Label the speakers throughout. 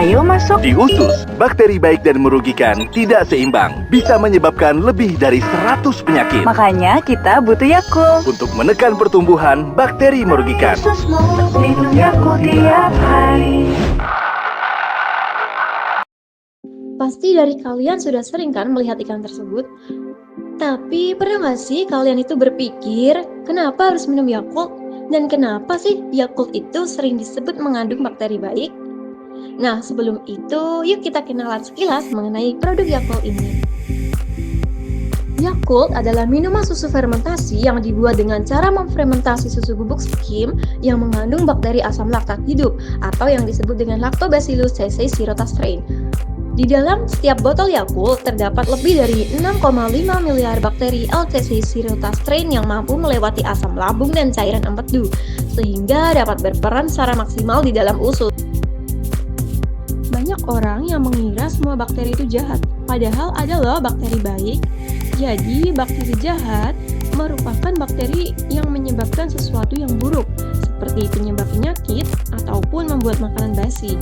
Speaker 1: Ayo masuk.
Speaker 2: Di usus, bakteri baik dan merugikan tidak seimbang. Bisa menyebabkan lebih dari 100 penyakit.
Speaker 1: Makanya kita butuh Yakult.
Speaker 2: Untuk menekan pertumbuhan bakteri merugikan.
Speaker 1: Ususmu minum Yakult tiap hari.
Speaker 3: Pasti dari kalian sudah sering kan melihat iklan tersebut? Tapi pernah nggak sih kalian itu berpikir, kenapa harus minum Yakult? Dan kenapa sih Yakult itu sering disebut mengandung bakteri baik? Nah, sebelum itu, yuk kita kenalan sekilas mengenai produk Yakult ini. Yakult adalah minuman susu fermentasi yang dibuat dengan cara memfermentasi susu bubuk skim yang mengandung bakteri asam laktat hidup atau yang disebut dengan Lactobacillus cereus sirota strain. Di dalam setiap botol Yakult terdapat lebih dari 6,5 miliar bakteri LCC sirota strain yang mampu melewati asam lambung dan cairan empedu, sehingga dapat berperan secara maksimal di dalam usus. Banyak orang yang mengira semua bakteri itu jahat, padahal ada loh bakteri baik. Jadi, bakteri jahat merupakan bakteri yang menyebabkan sesuatu yang buruk, seperti penyebab penyakit ataupun membuat makanan basi.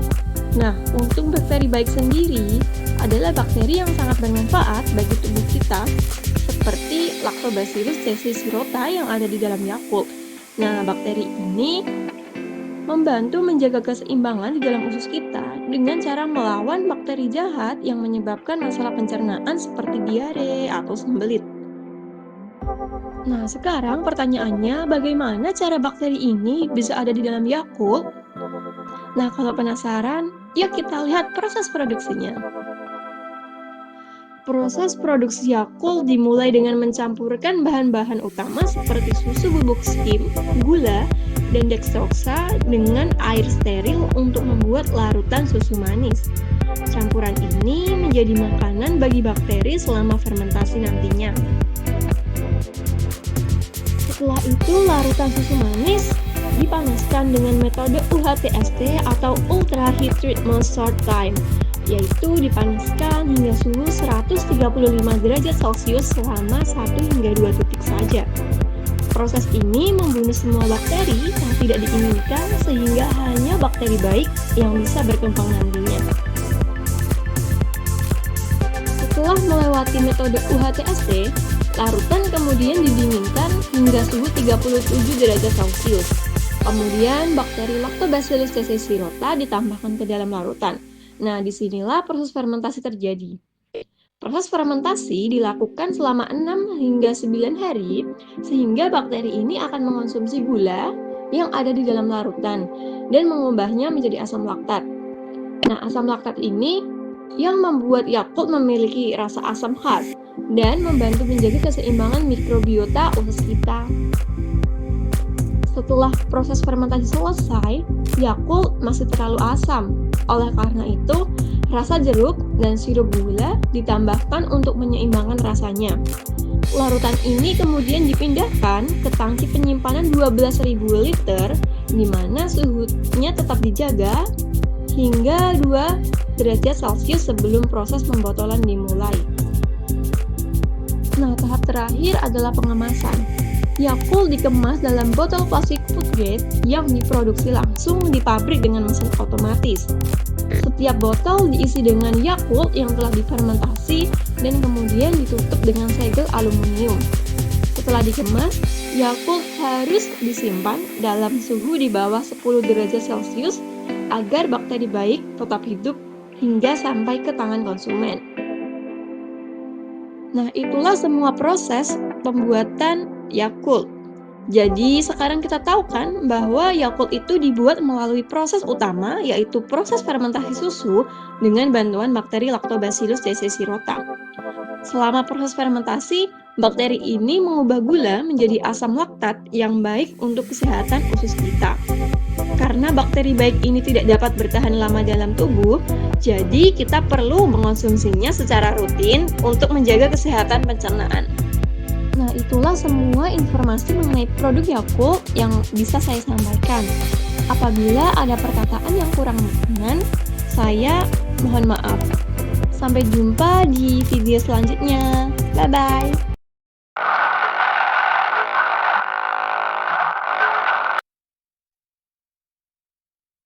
Speaker 3: Nah, untuk bakteri baik sendiri adalah bakteri yang sangat bermanfaat bagi tubuh kita, seperti Lactobacillus cereus sirota yang ada di dalam Yakult. Nah, bakteri ini membantu menjaga keseimbangan di dalam usus kita dengan cara melawan bakteri jahat yang menyebabkan masalah pencernaan seperti diare atau sembelit. Nah, sekarang pertanyaannya, bagaimana cara bakteri ini bisa ada di dalam Yakult? Nah, kalau penasaran, yuk kita lihat proses produksinya. Proses produksi Yakult dimulai dengan mencampurkan bahan-bahan utama seperti susu bubuk skim, gula, dan dextrosa dengan air steril untuk membuat larutan susu manis. Campuran ini menjadi makanan bagi bakteri selama fermentasi nantinya. Setelah itu, larutan susu manis dipanaskan dengan metode UHTST atau Ultra Heat Treatment Short Time, yaitu dipanaskan hingga suhu 135 derajat Celcius selama 1 hingga 2 detik saja. Proses ini membunuh semua bakteri yang tidak diinginkan sehingga hanya bakteri baik yang bisa berkembang nantinya. Setelah melewati metode UHTST, larutan kemudian didinginkan hingga suhu 37 derajat Celcius. Kemudian bakteri Lactobacillus cereus sirota ditambahkan ke dalam larutan. Nah, disinilah proses fermentasi terjadi. Proses fermentasi dilakukan selama 6 hingga 9 hari, sehingga bakteri ini akan mengonsumsi gula yang ada di dalam larutan dan mengubahnya menjadi asam laktat. Nah, asam laktat ini yang membuat Yakult memiliki rasa asam khas dan membantu menjaga keseimbangan mikrobiota usus kita. Setelah proses fermentasi selesai, Yakult masih terlalu asam. Oleh karena itu, rasa jeruk dan sirup gula ditambahkan untuk menyeimbangkan rasanya. Larutan ini kemudian dipindahkan ke tangki penyimpanan 12.000 liter, di mana suhunya tetap dijaga hingga 2 derajat Celcius sebelum proses pembotolan dimulai. Nah, tahap terakhir adalah pengemasan. Yakult dikemas dalam botol plastik food grade yang diproduksi langsung di pabrik dengan mesin otomatis. Setiap botol diisi dengan Yakult yang telah difermentasi dan kemudian ditutup dengan segel aluminium. Setelah dikemas, Yakult harus disimpan dalam suhu di bawah 10 derajat Celcius agar bakteri baik tetap hidup hingga sampai ke tangan konsumen. Nah, itulah semua proses pembuatan Yakult. Jadi sekarang kita tahu kan bahwa Yakult itu dibuat melalui proses utama, yaitu proses fermentasi susu dengan bantuan bakteri Lactobacillus cereus sirota. Selama proses fermentasi, bakteri ini mengubah gula menjadi asam laktat yang baik untuk kesehatan usus kita. Karena bakteri baik ini tidak dapat bertahan lama dalam tubuh, jadi kita perlu mengonsumsinya secara rutin untuk menjaga kesehatan pencernaan. Nah, itulah semua informasi mengenai produk Yakult yang bisa saya sampaikan. Apabila ada perkataan yang kurang berkenan, saya mohon maaf. Sampai jumpa di video selanjutnya. Bye-bye.